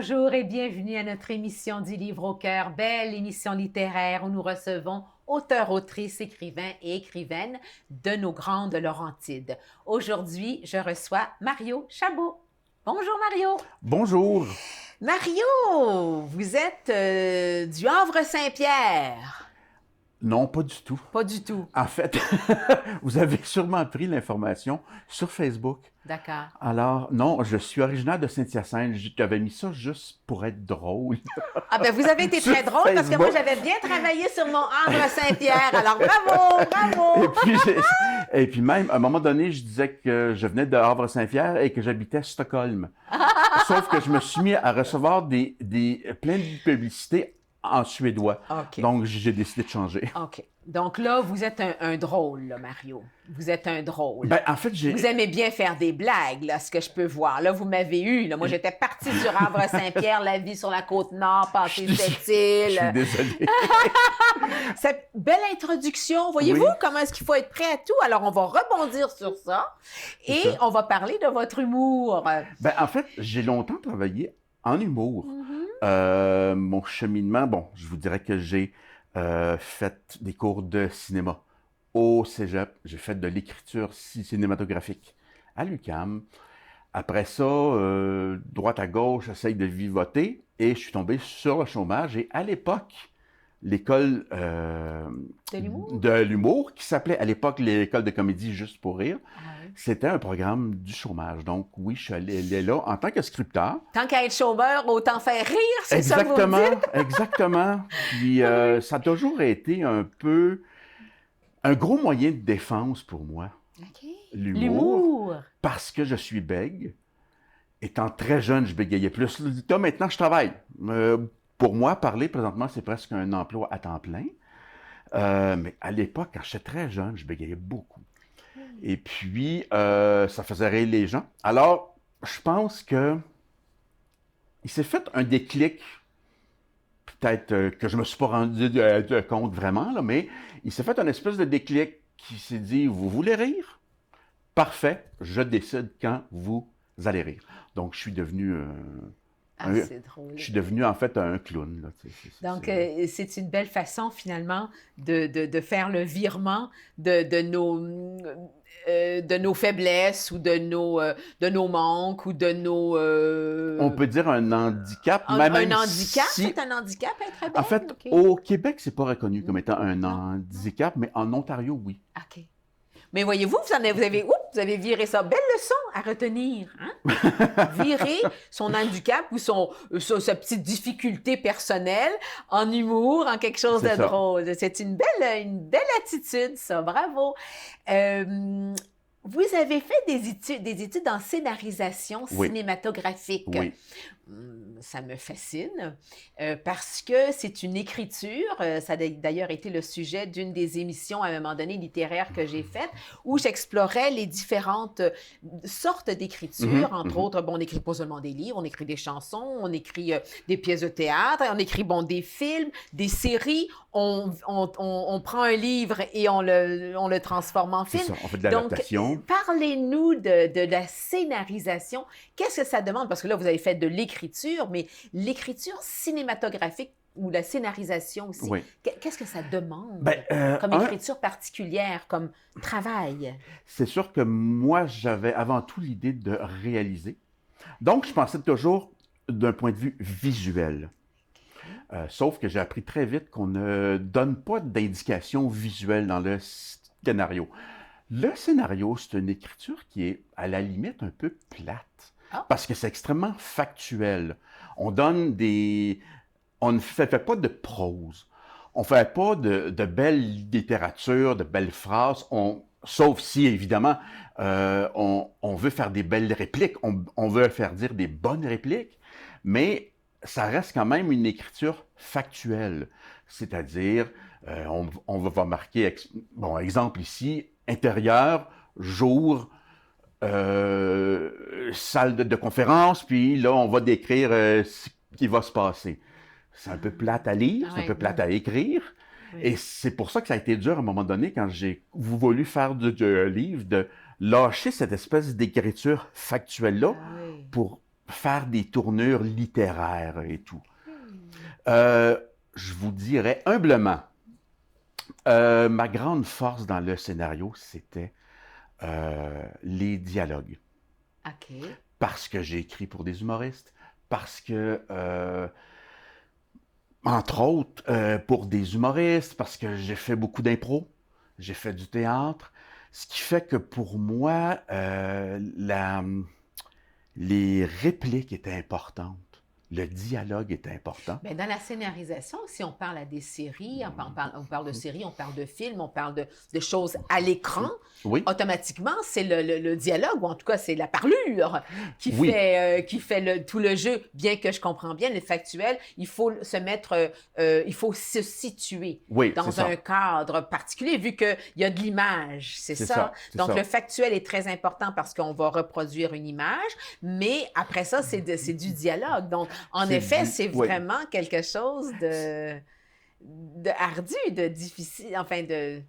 Bonjour et bienvenue à notre émission du Livre au cœur, belle émission littéraire où nous recevons auteurs, autrices, écrivains et écrivaines de nos grandes Laurentides. Aujourd'hui, je reçois Mario Chabot. Bonjour Mario. Bonjour. Mario, vous êtes du Havre-Saint-Pierre. Non, pas du tout. Pas du tout. En fait, vous avez sûrement pris l'information sur Facebook. D'accord. Alors, non, je suis originaire de Saint-Hyacinthe. J'avais mis ça juste pour être drôle. Ah ben vous avez été très Sur drôle parce que moi Facebook. j'avais bien travaillé sur mon Havre-Saint-Pierre. Alors bravo, bravo. Et puis même, à un moment donné, je disais que je venais de Havre-Saint-Pierre et que j'habitais Stockholm. Sauf que je me suis mis à recevoir plein de publicités en suédois. OK. Donc, j'ai décidé de changer. OK. Donc là, vous êtes un drôle, là, Mario. Vous êtes un drôle. Ben, en fait, Vous aimez bien faire des blagues, là, ce que je peux voir. Là, vous m'avez eu. Là. Moi, j'étais partie sur Havre-Saint-Pierre, la vie sur la Côte-Nord, passer cette Je île. suis désolé. Cette belle introduction, voyez-vous Oui. comment est-ce qu'il faut être prêt à tout? Alors, on va rebondir sur ça et C'est ça. on va parler de votre humour. Ben, en fait, j'ai longtemps travaillé en humour. Mon cheminement, bon, je vous dirais que j'ai fait des cours de cinéma au cégep. J'ai fait de l'écriture cinématographique à l'UQAM. Après ça, droite à gauche, j'essaye de vivoter et je suis tombé sur le chômage. Et à l'époque, l'école De l'humour? de l'humour, qui s'appelait à l'époque l'école de comédie Juste pour rire, c'était un programme du chômage. Donc oui, je suis allé là en tant que scripteur. Tant qu'à être chômeur, autant faire rire, c'est ça que vous me Exactement, dites? exactement. Puis ça a toujours été un peu un gros moyen de défense pour moi, OK. l'humour, parce que je suis bègue. Étant très jeune, je bégayais plus. Là, maintenant, je travaille. Pour moi, parler présentement, c'est presque un emploi à temps plein. Mais à l'époque, quand j'étais très jeune, je bégayais beaucoup. Et puis, ça faisait rire les gens. Alors, je pense que il s'est fait un déclic, peut-être que je me suis pas rendu de compte vraiment, là, mais il s'est fait un espèce de déclic qui s'est dit, vous voulez rire? Parfait, je décide quand vous allez rire. Donc, je suis devenu C'est drôle. je suis devenu en fait un clown. Là, Donc, c'est une belle façon, finalement, de faire le virement de nos faiblesses ou de nos manques ou de nos... on peut dire un handicap. un même handicap? si- C'est un handicap, être belle? En fait, OK. au Québec, c'est pas reconnu comme étant un Non. handicap, mais en Ontario, oui. OK. Mais voyez-vous, vous avez viré ça. Belle leçon à retenir. Hein? Virer son handicap ou sa petite difficulté personnelle en humour, en quelque chose C'est de ça. drôle. C'est une belle attitude, ça. Bravo. Vous avez fait des études en scénarisation Oui. cinématographique. Oui. Ça me fascine parce que c'est une écriture. Ça a d'ailleurs été le sujet d'une des émissions à un moment donné littéraires que j'ai faites où j'explorais les différentes sortes d'écriture. Entre autres, bon, on n'écrit pas seulement des livres, on écrit des chansons, on écrit des pièces de théâtre, on écrit bon, des films, des séries. On prend un livre et on le transforme en C'est film. ça, on fait de l'adaptation. Donc, parlez-nous de la scénarisation. Qu'est-ce que ça demande? Parce que là, vous avez fait de l'écriture, mais l'écriture cinématographique ou la scénarisation aussi, Oui. qu'est-ce que ça demande Ben, comme écriture particulière, comme travail? C'est sûr que moi, j'avais avant tout l'idée de réaliser. Donc, je pensais toujours d'un point de vue visuel. Sauf que j'ai appris très vite qu'on ne donne pas d'indication visuelle dans le scénario. Le scénario, c'est une écriture qui est à la limite un peu plate. Ah. Parce que c'est extrêmement factuel. On ne fait pas de prose. On ne fait pas de belle littérature, de belles phrases. Sauf si, évidemment, on veut faire des belles répliques. On veut faire dire des bonnes répliques. Mais ça reste quand même une écriture factuelle. C'est-à-dire, on va marquer, bon, exemple ici, intérieur, jour, salle de conférence, puis là, on va décrire ce qui va se passer. C'est un peu plate à lire, c'est un peu plate à écrire. Oui. Et c'est pour ça que ça a été dur à un moment donné, quand j'ai voulu faire du livre, de lâcher cette espèce d'écriture factuelle-là pour faire des tournures littéraires et tout. Je vous dirais humblement, ma grande force dans le scénario, c'était les dialogues. OK. Parce que j'ai écrit pour des humoristes, parce que, entre autres, pour des humoristes, parce que j'ai fait beaucoup d'impro, j'ai fait du théâtre, ce qui fait que pour moi, les répliques étaient importantes, le dialogue était important. Bien, dans la scénarisation, si on parle à des séries, on parle de séries, on parle de films, on parle de choses à l'écran, Oui, automatiquement, c'est le dialogue, ou en tout cas, c'est la parlure oui, qui fait tout le jeu. Bien que je comprends bien le factuel, il faut se mettre, il faut se situer oui, c'est dans un ça, cadre particulier, vu qu'il y a de l'image, c'est ça? c'est Donc, ça. le factuel est très important parce qu'on va reproduire une image, mais après ça, c'est du dialogue. Donc, en effet, c'est Oui, vraiment quelque chose de ardu, de difficile, enfin,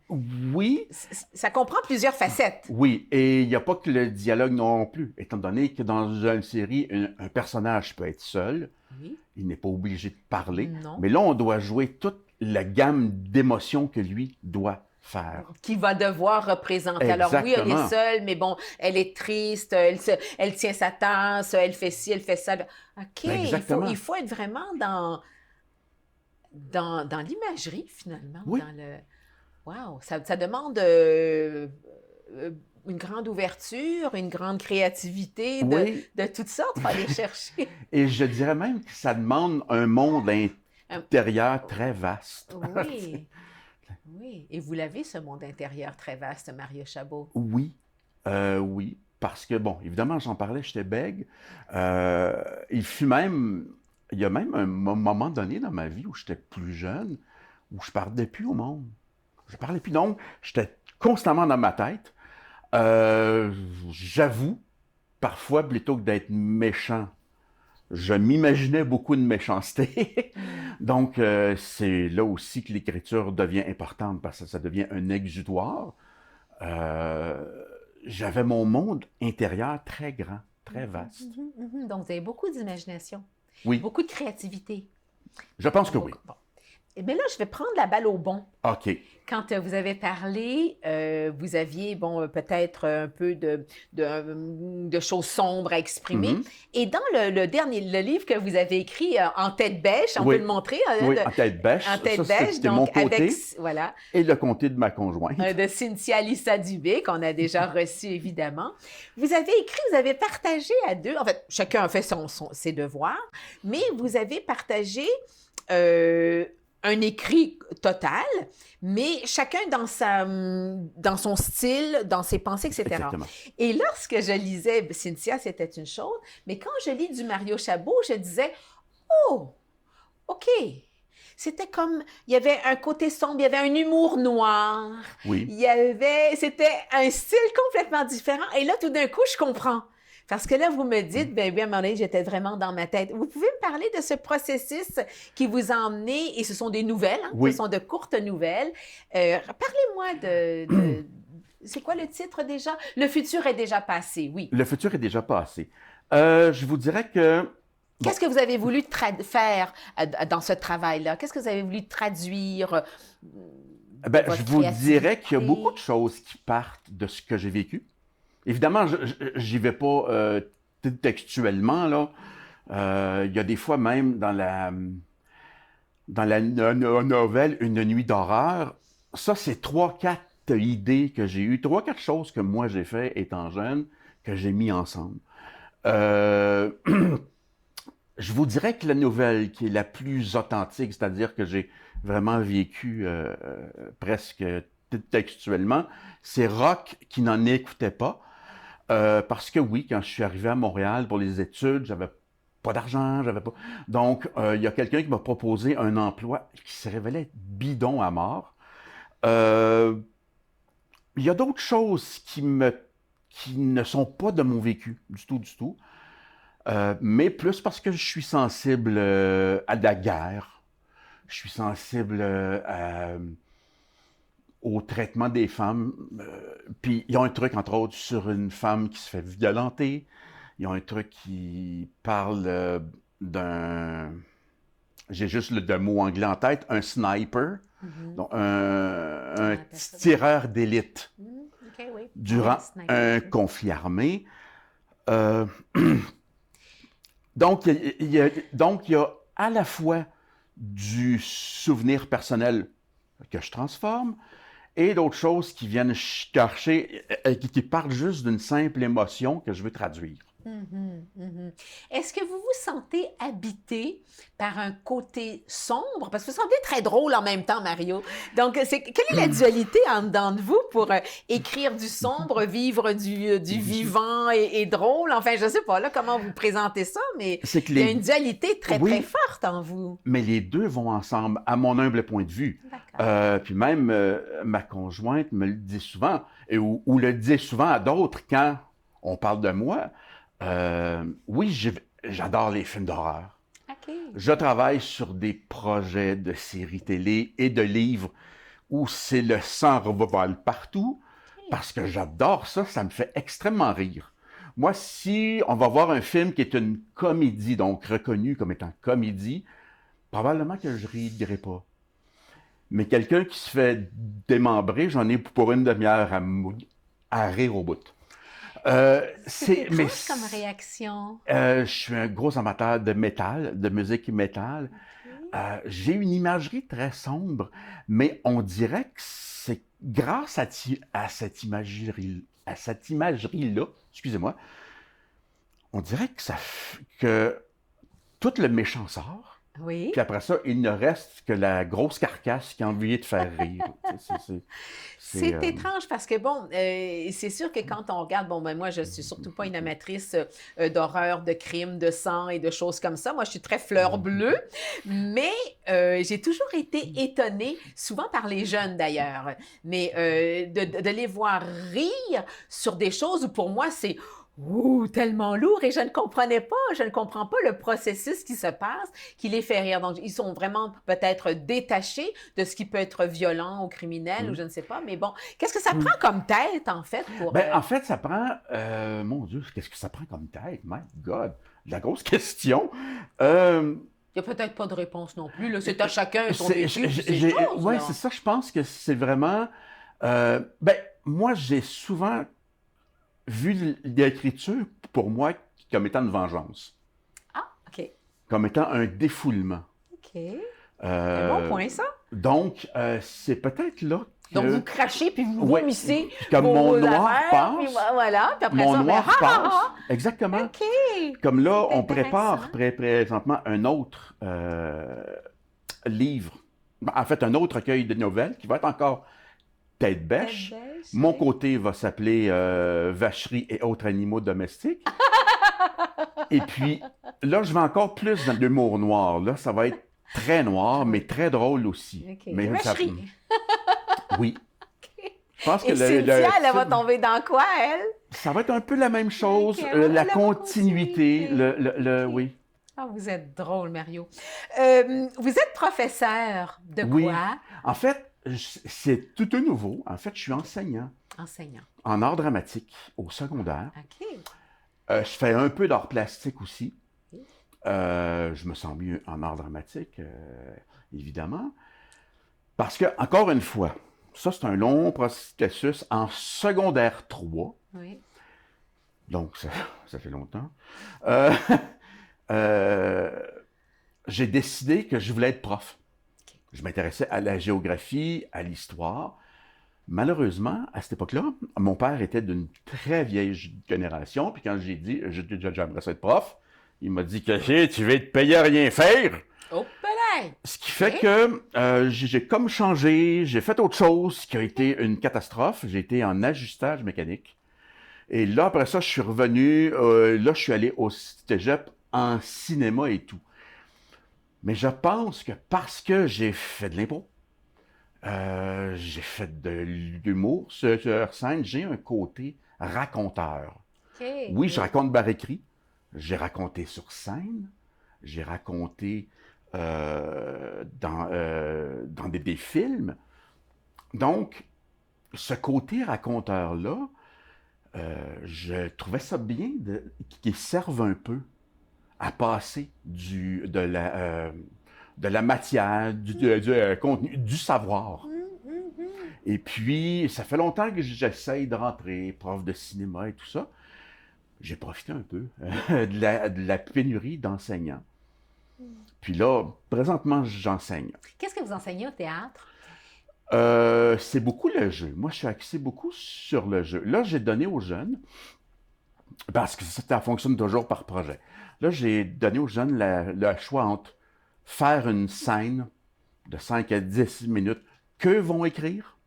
oui, ça comprend plusieurs facettes. oui, et il n'y a pas que le dialogue non plus, étant donné que dans une série, un personnage peut être seul, Oui, il n'est pas obligé de parler, non. mais là, on doit jouer toute la gamme d'émotions que lui doit faire. Qui va devoir représenter. Alors oui, elle est Exactement, seule, mais bon, elle est triste, elle tient sa tasse, elle fait ci, elle fait ça. OK, il exactement. faut être vraiment dans l'imagerie, finalement. Oui, Dans le... Wow, ça demande euh, une grande ouverture, une grande créativité oui, de toutes sortes. Il faut aller chercher. et je dirais même que ça demande un monde Euh, intérieur très vaste. oui, oui. Et vous l'avez, ce monde intérieur très vaste, Mario Chabot. Oui, oui, parce que, bon, évidemment, j'en parlais, j'étais bègue. Euh, il y a même un moment donné dans ma vie où j'étais plus jeune, où je parlais plus au monde. Je parlais plus, donc, j'étais constamment dans ma tête. J'avoue, parfois, plutôt que d'être méchant, je m'imaginais beaucoup de méchanceté. Hmm. Donc, c'est là aussi que l'écriture devient importante, parce que ça devient un exutoire. Euh, J'avais mon monde intérieur très grand, très Mhm, vaste. mhm, mhm. Donc, vous avez beaucoup d'imagination, Oui, beaucoup de créativité. je pense que oui. Donc, bon. Mais là, je vais prendre la balle au bon. OK. Quand vous avez parlé, vous aviez, bon, peut-être un peu de choses sombres à exprimer. Mhm. Et dans le livre que vous avez écrit, En tête bêche, on peut Oui, le montrer, oui, en tête En bêche. Ça, tête bêche, c'était mon donc avec, côté voilà, et le côté de ma conjointe. de Cynthia Lissa Dubé, qu'on a déjà reçu, évidemment. Vous avez écrit, vous avez partagé à deux, en fait, chacun a fait ses devoirs, mais vous avez partagé euh, un écrit total, mais chacun dans son style, dans ses pensées, etc. Exactement. Et lorsque je lisais Cynthia, c'était une chose, mais quand je lis du Mario Chabot, je disais, oh, OK. C'était comme, il y avait un côté sombre, il y avait un humour noir, Oui. c'était un style complètement différent. Et là, tout d'un coup, je comprends. Parce que là, vous me dites, bien, à un moment donné, j'étais vraiment dans ma tête. Vous pouvez me parler de ce processus qui vous a emmené, et ce sont des nouvelles, hein, ce Oui. sont de courtes nouvelles. Parlez-moi c'est quoi le titre déjà? Le futur est déjà passé, oui. Le futur est déjà passé. Je vous dirais que, bon, Qu'est-ce que vous avez voulu faire dans ce travail-là? Qu'est-ce que vous avez voulu traduire de ben, je votre vous dirais qu'il y a beaucoup de créativité? choses qui partent de ce que j'ai vécu. Évidemment, j'y vais pas textuellement, là. Il y a des fois même dans la novelle Une nuit d'horreur, ça, c'est trois, quatre idées que j'ai eues, trois, quatre choses que moi j'ai fait étant jeune, que j'ai mis ensemble. Euh, je vous dirais que la nouvelle qui est la plus authentique, c'est-à-dire que j'ai vraiment vécu presque textuellement, c'est Rock qui n'en écoutait pas. Parce que oui, quand je suis arrivé à Montréal pour les études, j'avais pas d'argent, j'avais pas. Donc, il y a quelqu'un qui m'a proposé un emploi qui se révélait être bidon à mort. Euh, il y a d'autres choses qui ne sont pas de mon vécu, du tout, du tout. Mais plus parce que je suis sensible à la guerre. Je suis sensible au traitement des femmes. Puis il y a un truc, entre autres, sur une femme qui se fait violenter. Ils ont un truc qui parle d'un... J'ai juste le mot anglais en tête, un sniper, donc un tireur d'élite OK, oui. durant un conflit armé. Euh, donc, il y a à la fois du souvenir personnel que je transforme et d'autres choses qui viennent chercher, qui partent juste d'une simple émotion que je veux traduire. Est-ce que vous vous sentez habité par un côté sombre? Parce que vous semblez très drôle en même temps, Mario. Donc, quelle est la dualité en dedans de vous pour écrire du sombre, vivre du vivant et drôle? Enfin, je ne sais pas là comment vous présentez ça, mais il y a une dualité très, très forte en vous. Mais les deux vont ensemble, à mon humble point de vue. Puis même, ma conjointe me le dit souvent, ou le dit souvent à d'autres quand on parle de moi. Oui, j'adore les films d'horreur. Okay. Je travaille sur des projets de séries télé et de livres où c'est le sang revole partout, parce que j'adore ça, ça me fait extrêmement rire. Moi, si on va voir un film qui est une comédie, donc reconnu comme étant comédie, probablement que je ne rirai pas. Mais quelqu'un qui se fait démembrer, j'en ai pour une demi-heure à rire au bout. C'est comme réaction. Je suis un gros amateur de métal, de musique métal. Okay. J'ai une imagerie très sombre, mais on dirait que c'est grâce à cette imagerie-là, excusez-moi, on dirait que tout le méchant sort. Oui. Puis après ça, il ne reste que la grosse carcasse qui a envie de faire rire. C'est étrange parce que, bon, c'est sûr que quand on regarde, bon, ben moi, je suis surtout pas une amatrice d'horreur, de crimes, de sang et de choses comme ça. Moi, je suis très fleur bleue, mais j'ai toujours été étonnée, souvent par les jeunes d'ailleurs, mais de les voir rire sur des choses où pour moi, c'est... Ouh, tellement lourd et je ne comprends pas le processus qui se passe, qui les fait rire. Donc, ils sont vraiment peut-être détachés de ce qui peut être violent ou criminel ou je ne sais pas. Mais bon, qu'est-ce que ça prend comme tête, en fait, pour... En fait, ça prend... mon Dieu, qu'est-ce que ça prend comme tête? My God! La grosse question. Il n'y a peut-être pas de réponse non plus. C'est à chacun son vécu. Oui, c'est ça. Je pense que c'est vraiment... moi, j'ai souvent vu l'écriture, pour moi, comme étant une vengeance. Ah, OK. Comme étant un défoulement. OK. Un bon point, ça. Donc, c'est peut-être là que... Donc, vous crachez, puis vous vomissez. Comme mon noir passe. Puis voilà, puis après mon ça, noir passe. Exactement. OK. Comme là, on prépare présentement un autre livre. En fait, un autre recueil de nouvelles qui va être encore tête bêche. Mon côté va s'appeler Vacherie et autres animaux domestiques. Et puis, là, je vais encore plus dans l'humour noir. Là, ça va être très noir, mais très drôle aussi. Okay. Mais Vacherie. Oui. Okay. Je pense que et Cynthia, elle va tomber dans quoi, elle? Ça va être un peu la même chose. La continuité. Oui. Ah, vous êtes drôle, Mario. Vous êtes professeur de quoi? Oui. En fait, c'est tout un nouveau. En fait, je suis enseignant. Enseignant. En art dramatique au secondaire. OK. Je fais un peu d'art plastique aussi. Je me sens mieux en art dramatique, évidemment. Parce que, encore une fois, ça, c'est un long processus en secondaire 3. Oui. Donc, ça fait longtemps. J'ai décidé que je voulais être prof. Okay. Je m'intéressais à la géographie, à l'histoire. Malheureusement, à cette époque-là, mon père était d'une très vieille génération. Puis quand j'ai dit, j'aimerais ça être prof, il m'a dit que tu vas te payer à rien faire. Oh, peut-être. Ce qui fait que j'ai comme changé, j'ai fait autre chose qui a été une catastrophe. J'ai été en ajustage mécanique. Et là, après ça, je suis revenu, là, je suis allé au cégep en cinéma et tout. Mais je pense que parce que j'ai fait de l'impro, j'ai fait de l'humour sur scène, j'ai un côté raconteur. Okay. Oui, je raconte par écrit, j'ai raconté sur scène, j'ai raconté dans des films. Donc, ce côté raconteur-là, je trouvais ça bien qu'ils servent un peu à passer de la matière, du contenu, du savoir. Et puis, ça fait longtemps que j'essaye de rentrer, prof de cinéma et tout ça. J'ai profité un peu de la pénurie d'enseignants. Puis là, présentement, j'enseigne. Qu'est-ce que vous enseignez au théâtre? C'est beaucoup le jeu. Moi, je suis axé beaucoup sur le jeu. Là, j'ai donné aux jeunes, parce que ça fonctionne toujours par projet. Là, j'ai donné aux jeunes le choix entre faire une scène de 5 à 10 minutes qu'eux vont écrire,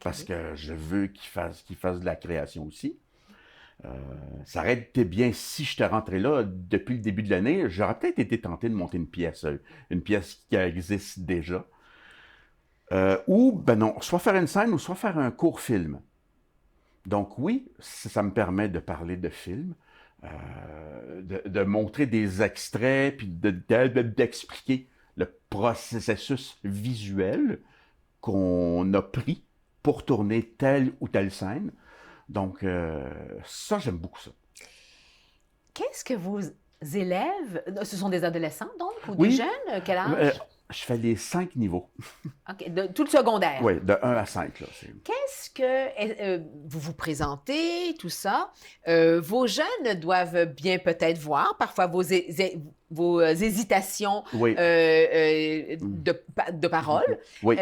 parce que je veux qu'ils fassent de la création aussi. Ça aurait été bien si je te rentrais là depuis le début de l'année. J'aurais peut-être été tenté de monter une pièce qui existe déjà. Ou, ben non, soit faire une scène ou soit faire un court film. Donc oui, ça me permet de parler de films, de montrer des extraits, puis d'expliquer le processus visuel qu'on a pris pour tourner telle ou telle scène. Donc ça, j'aime beaucoup ça. Qu'est-ce que vos élèves, ce sont des adolescents donc, ou Oui. des jeunes? Quel âge? Je fais les 5 niveaux. OK, tout le secondaire. Oui, de 1 à 5. Là, Qu'est-ce que vous vous présentez, tout ça? Vos jeunes doivent bien peut-être voir parfois vos hésitations Oui. de parole. Oui.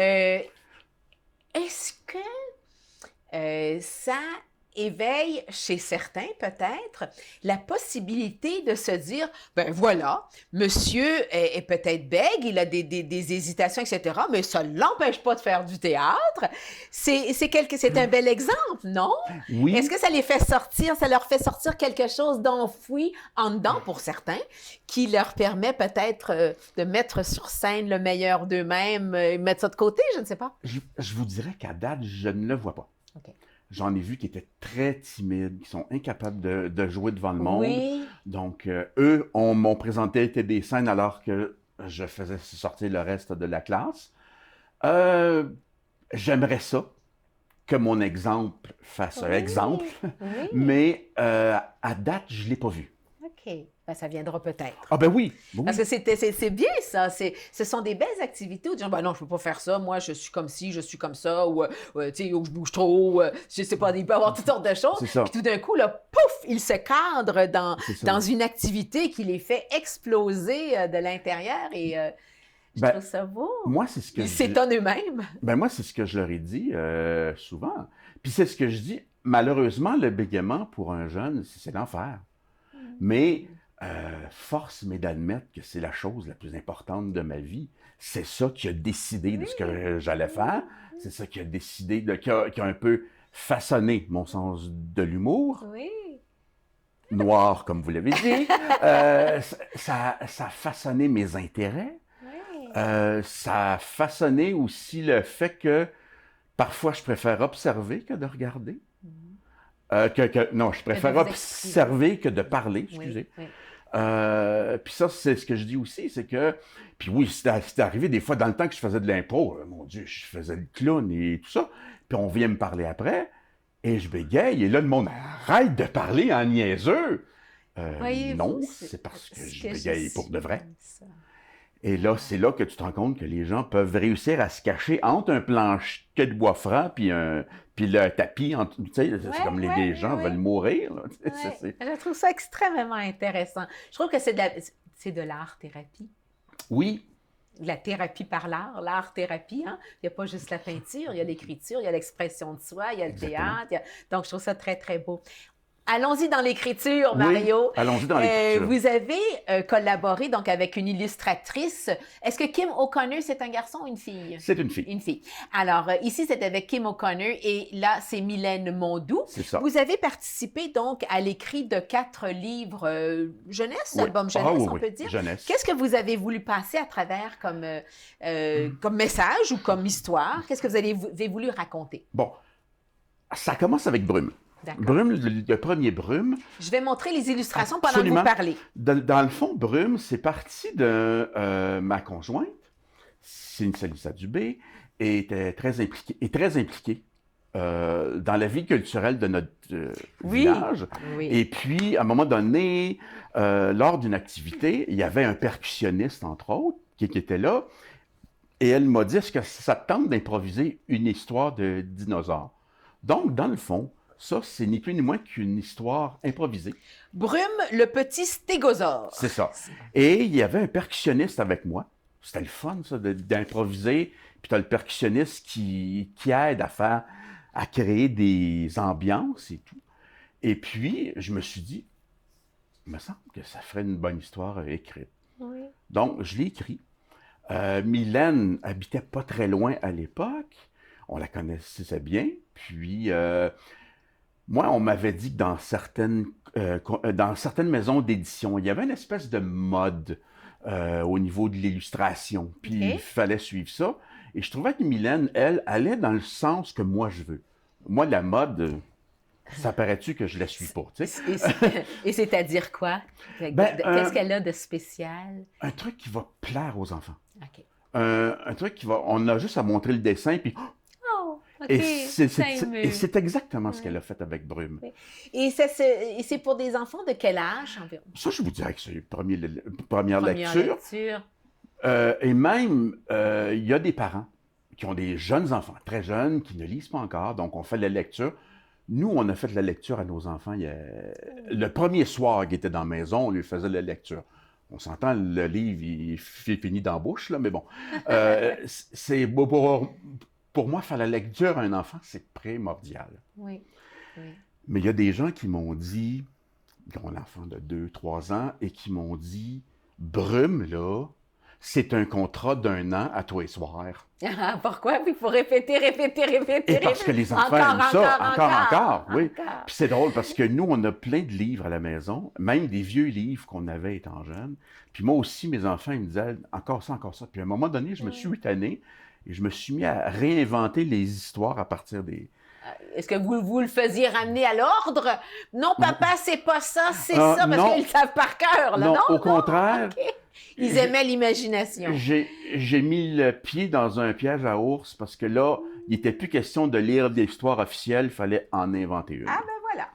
Est-ce que ça éveille chez certains peut-être la possibilité de se dire, ben voilà, monsieur est peut-être bègue, il a des hésitations, etc., mais ça ne l'empêche pas de faire du théâtre. C'est un bel exemple, non? Oui. Est-ce que ça les fait sortir, ça leur fait sortir quelque chose d'enfoui en dedans pour certains, qui leur permet peut-être de mettre sur scène le meilleur d'eux-mêmes, mettre ça de côté, je ne sais pas. Je vous dirais qu'à date, je ne le vois pas. OK. J'en ai vu qui étaient très timides, qui sont incapables de jouer devant le monde. Oui. Donc, eux, m'ont présenté des scènes alors que je faisais sortir le reste de la classe. J'aimerais ça, que mon exemple fasse exemple, Oui. mais à date, je ne l'ai pas vu. OK. Ben, ça viendra peut-être. Ah ben oui! Parce que c'est bien ça. Ce sont des belles activités où dire, ben non, je ne peux pas faire ça. Moi, je suis comme ci, je suis comme ça. Ou, tu sais, ou je bouge trop. Je sais pas, il peut y avoir toutes sortes de choses. C'est ça. Puis tout d'un coup, là, pouf, ils se cadrent dans une activité qui les fait exploser de l'intérieur. Et je trouve ça beau. Moi, c'est ce que ils s'étonnent eux-mêmes. Ben moi, c'est ce que je leur ai dit souvent. Puis c'est ce que je dis. Malheureusement, le bégaiement pour un jeune, c'est l'enfer. Mais force m'est d'admettre que c'est la chose la plus importante de ma vie. C'est ça qui a décidé de ce que j'allais faire. C'est ça qui a décidé, qui a un peu façonné mon sens de l'humour. Oui. Noir, comme vous l'avez dit. Ça a façonné mes intérêts. Ça a façonné aussi le fait que parfois je préfère observer que de regarder. Non, je préfère observer que de parler, excusez. Oui. Puis ça, c'est ce que je dis aussi, c'est que... Puis oui, c'était arrivé des fois dans le temps que je faisais de l'impro, mon Dieu, je faisais le clown et tout ça, puis on vient me parler après, et je bégaye, et là, le monde arrête de parler en niaiseux. Non, c'est parce que je bégaye pour de vrai. Et là, c'est là que tu te rends compte que les gens peuvent réussir à se cacher entre un plancher de bois franc puis le tapis. Tu sais, c'est comme les gens veulent mourir. Là, je trouve ça extrêmement intéressant. Je trouve que c'est de l'art-thérapie. Oui. La thérapie par l'art, l'art-thérapie. Hein? Il n'y a pas juste la peinture, il y a l'écriture, il y a l'expression de soi, il y a le théâtre. Donc, je trouve ça très, très beau. Allons-y dans l'écriture, Mario. Oui, allons-y dans l'écriture. Vous avez collaboré donc avec une illustratrice. Est-ce que Kim O'Connor, c'est un garçon ou une fille? C'est une fille. Une fille. Alors, ici, c'est avec Kim O'Connor et là, c'est Mylène Mondou. C'est ça. Vous avez participé donc à l'écrit de 4 livres jeunesse, album jeunesse, on peut dire. Jeunesse. Qu'est-ce que vous avez voulu passer à travers comme message ou comme histoire? Qu'est-ce que vous avez voulu raconter? Bon, ça commence avec Brume. Brume, le premier Brume. Je vais montrer les illustrations pendant que vous parlez. Dans le fond, Brume, c'est parti de ma conjointe, Cynthia Dubé, et très impliquée dans la vie culturelle de notre Oui, village. oui. Et puis, à un moment donné, lors d'une activité, il y avait un percussionniste, entre autres, qui était là. Et elle m'a dit, est-ce que ça te tente d'improviser une histoire de dinosaure? Donc, dans le fond, ça, c'est ni plus ni moins qu'une histoire improvisée. Brume, le petit stégosaure. C'est ça. Et il y avait un percussionniste avec moi. C'était le fun, ça, d'improviser. Puis tu as le percussionniste qui aide à créer des ambiances et tout. Et puis, je me suis dit, il me semble que ça ferait une bonne histoire écrite. Oui. Donc, je l'ai écrit. Mylène habitait pas très loin à l'époque. On la connaissait bien. Puis, moi, on m'avait dit que dans certaines maisons d'édition, il y avait une espèce de mode au niveau de l'illustration. Puis, il fallait suivre ça. Et je trouvais que Mylène, elle, allait dans le sens que moi, je veux. Moi, la mode, ça paraît-tu que je la suis pas, tu sais? Et c'est-à-dire quoi? Qu'est-ce qu'elle a de spécial? Un truc qui va plaire aux enfants. OK. Un truc qui va... On a juste à montrer le dessin, puis... Oh, OK. Et c'est exactement ce qu'elle a fait avec Brume. Et c'est pour des enfants de quel âge environ? Ça, je vous dirais que c'est première lecture. Et même, il y a des parents qui ont des jeunes enfants, très jeunes, qui ne lisent pas encore, donc on fait la lecture. Nous, on a fait la lecture à nos enfants. Le premier soir qu'ils étaient dans la maison, on lui faisait la lecture. On s'entend, le livre, il finit dans la bouche, là, mais bon. C'est pour moi, faire la lecture à un enfant, c'est primordial. Oui, oui. Mais il y a des gens qui m'ont dit, qui ont un enfant de 2-3 ans, et qui m'ont dit, Brume, là, c'est un contrat d'1 an à tous les soirs. Ah, pourquoi? Puis il faut répéter. Et parce que les enfants aiment ça, encore, oui. Puis c'est drôle parce que nous, on a plein de livres à la maison, même des vieux livres qu'on avait étant jeunes. Puis moi aussi, mes enfants, ils me disaient, encore ça, encore ça. Puis à un moment donné, je me suis tanné et je me suis mis à réinventer les histoires à partir des... Est-ce que vous le faisiez ramener à l'ordre? Non, papa, c'est pas ça, c'est ça, parce qu'ils le savent par cœur, là, non? Au contraire. Okay. Ils aimaient l'imagination. J'ai mis le pied dans un piège à ours parce que là, il n'était plus question de lire des histoires officielles, il fallait en inventer une. Ah ben voilà.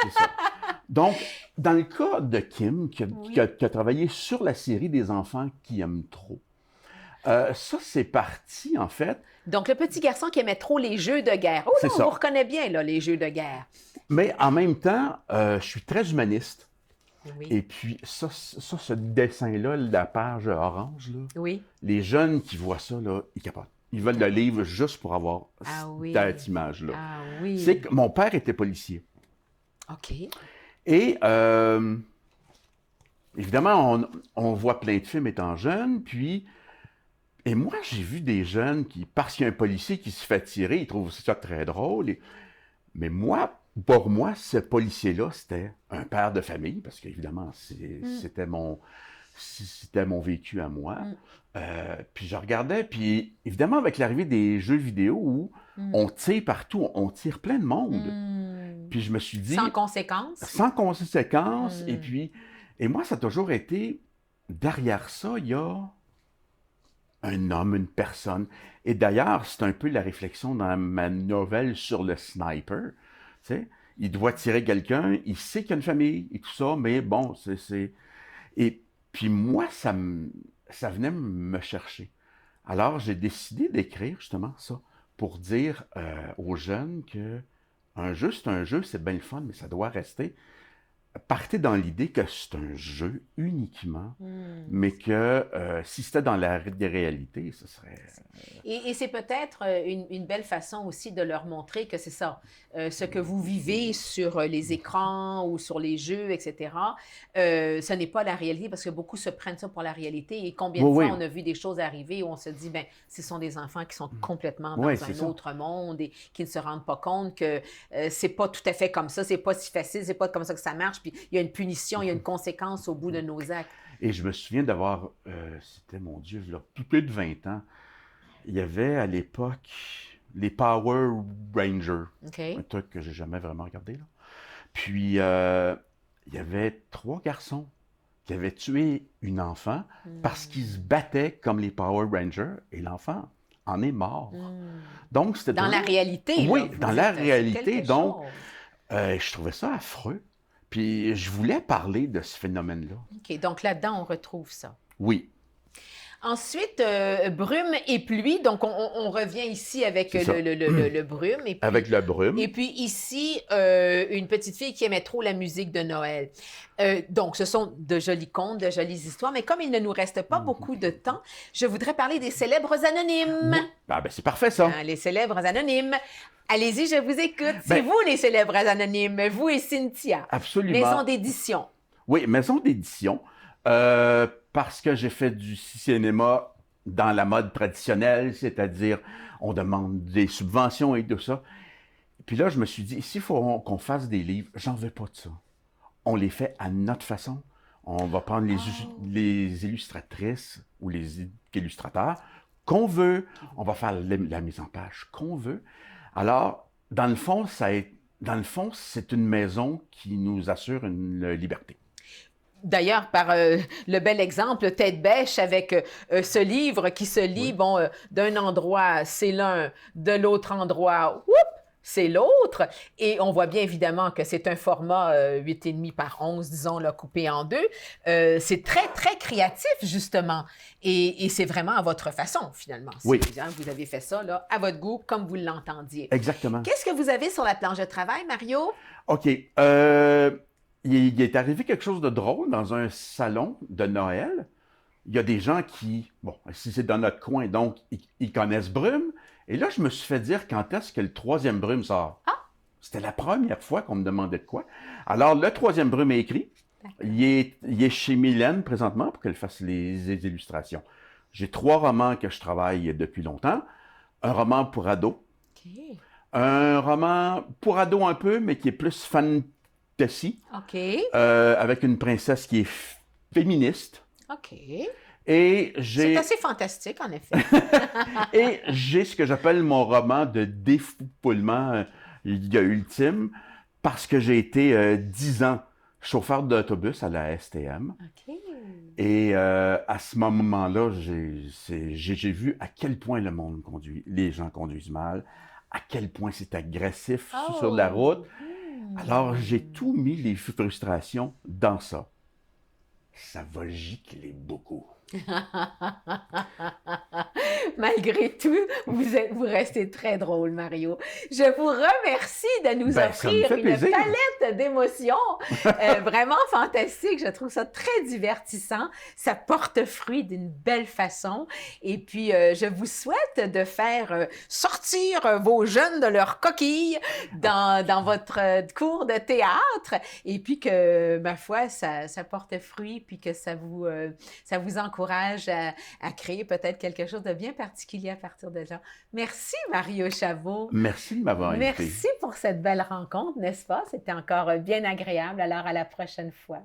C'est ça. Donc, dans le cas de Kim, qui a travaillé sur la série des enfants qui aiment trop, ça, c'est parti, en fait. Donc, le petit garçon qui aimait trop les jeux de guerre. Oh non, on vous reconnaît bien, là, les jeux de guerre. Mais en même temps, je suis très humaniste. Oui. Et puis, ce dessin-là, la page orange, là, oui. Les jeunes qui voient ça, là, ils capotent. Ils veulent le livre juste pour avoir cette image-là. Ah oui. C'est que mon père était policier. OK. Et évidemment, on voit plein de films étant jeune, puis... Et moi, j'ai vu des jeunes qui, parce qu'il y a un policier qui se fait tirer, ils trouvent ça très drôle. Mais moi, pour moi, ce policier-là, c'était un père de famille, parce qu'évidemment, c'était mon vécu à moi. Puis je regardais, puis évidemment, avec l'arrivée des jeux vidéo où on tire partout, on tire plein de monde. Puis je me suis dit... Sans conséquence. Sans conséquence. Et moi, ça a toujours été, derrière ça, il y a un homme, une personne. Et d'ailleurs, c'est un peu la réflexion dans ma nouvelle sur le sniper. Tu sais, il doit tirer quelqu'un, il sait qu'il y a une famille et tout ça, mais bon, Et puis moi, ça venait me chercher. Alors, j'ai décidé d'écrire justement ça pour dire aux jeunes que un jeu, c'est un jeu, c'est bien le fun, mais ça doit rester. Partez dans l'idée que c'est un jeu uniquement, mais que si c'était dans la réalité, ce serait... Et c'est peut-être une belle façon aussi de leur montrer que c'est ça. Ce que vous vivez sur les écrans ou sur les jeux, etc., ce n'est pas la réalité parce que beaucoup se prennent ça pour la réalité. Et combien de fois on a vu des choses arriver où on se dit, ben, ce sont des enfants qui sont complètement dans un autre monde et qui ne se rendent pas compte que c'est pas tout à fait comme ça, c'est pas si facile, c'est pas comme ça que ça marche. Puis il y a une punition, il y a une conséquence au bout de nos actes. Et je me souviens d'avoir, c'était mon Dieu, là, plus de 20 ans, il y avait à l'époque les Power Rangers, un truc que j'ai jamais vraiment regardé. Là. Puis il y avait 3 garçons qui avaient tué une enfant parce qu'ils se battaient comme les Power Rangers et l'enfant en est mort. Hmm. Donc, c'était Dans la réalité. Oui, là, vous dans la êtes réalité. quelque Donc, chose. je trouvais ça affreux. Puis, je voulais parler de ce phénomène-là. OK, donc là-dedans, on retrouve ça. Oui, Ensuite, brume et pluie. Donc, on revient ici avec c'est ça. le brume. Et puis, Avec le brume. et puis ici, une petite fille qui aimait trop la musique de Noël. Donc, ce sont de jolis contes, de jolies histoires. Mais comme il ne nous reste pas beaucoup de temps, je voudrais parler des célèbres anonymes. Oui. Ah, ben, c'est parfait, ça. Hein, les célèbres anonymes. Allez-y, je vous écoute. C'est Ben- vous, les célèbres anonymes, vous et Cynthia. Absolument. Maison d'édition. Oui, maison d'édition. Parce que j'ai fait du cinéma dans la mode traditionnelle, c'est-à-dire on demande des subventions et tout ça. Puis là, je me suis dit, s'il faut qu'on fasse des livres, j'en veux pas de ça. On les fait à notre façon. On va prendre les illustratrices ou les illustrateurs qu'on veut. On va faire la mise en page qu'on veut. Alors, dans le fond, c'est une maison qui nous assure une liberté. D'ailleurs, par le bel exemple, Tête Bêche avec ce livre qui se lit, Oui. bon, d'un endroit, c'est l'un, de l'autre endroit, whoop, c'est l'autre. Et on voit bien évidemment que c'est un format 8,5 par 11, disons, là, coupé en deux. C'est très, très créatif, justement. Et c'est vraiment à votre façon, finalement. Oui. Hein, vous avez fait ça, là, à votre goût, comme vous l'entendiez. Exactement. Qu'est-ce que vous avez sur la planche de travail, Mario? OK. Il est arrivé quelque chose de drôle dans un salon de Noël. Il y a des gens qui, bon, si c'est dans notre coin, donc ils connaissent Brume. Et là, je me suis fait dire quand est-ce que le troisième Brume sort. Ah! C'était la première fois qu'on me demandait de quoi. Alors, le troisième Brume est écrit. Il est chez Mylène présentement pour qu'elle fasse les illustrations. J'ai 3 romans que je travaille depuis longtemps. Un roman pour ados. OK. Un roman pour ados un peu, mais qui est plus fantasy. OK. Avec une princesse qui est féministe. OK. Et C'est j'ai assez fantastique, en effet. et j'ai ce que j'appelle mon roman de défoulement ultime, parce que j'ai été 10 ans chauffeur d'autobus à la STM. OK. Et à ce moment-là, j'ai vu à quel point le monde conduit, les gens conduisent mal, à quel point c'est agressif sur la route. Alors, j'ai tout mis les frustrations dans ça. Ça va gicler beaucoup. Malgré tout, vous restez très drôle, Mario. Je vous remercie de nous Ben, ça me offrir fait une plaisir. palette d'émotions vraiment fantastique. Je trouve ça très divertissant. Ça porte fruit d'une belle façon. Et puis, je vous souhaite de faire sortir vos jeunes de leur coquille dans votre cours de théâtre. Et puis que, ma foi, ça porte fruit, puis que ça vous encourage à créer peut-être quelque chose de bien particulier à partir de là. Merci, Mario Chavot. Merci de m'avoir invité. Merci pour cette belle rencontre, n'est-ce pas? C'était encore bien agréable. Alors, à la prochaine fois.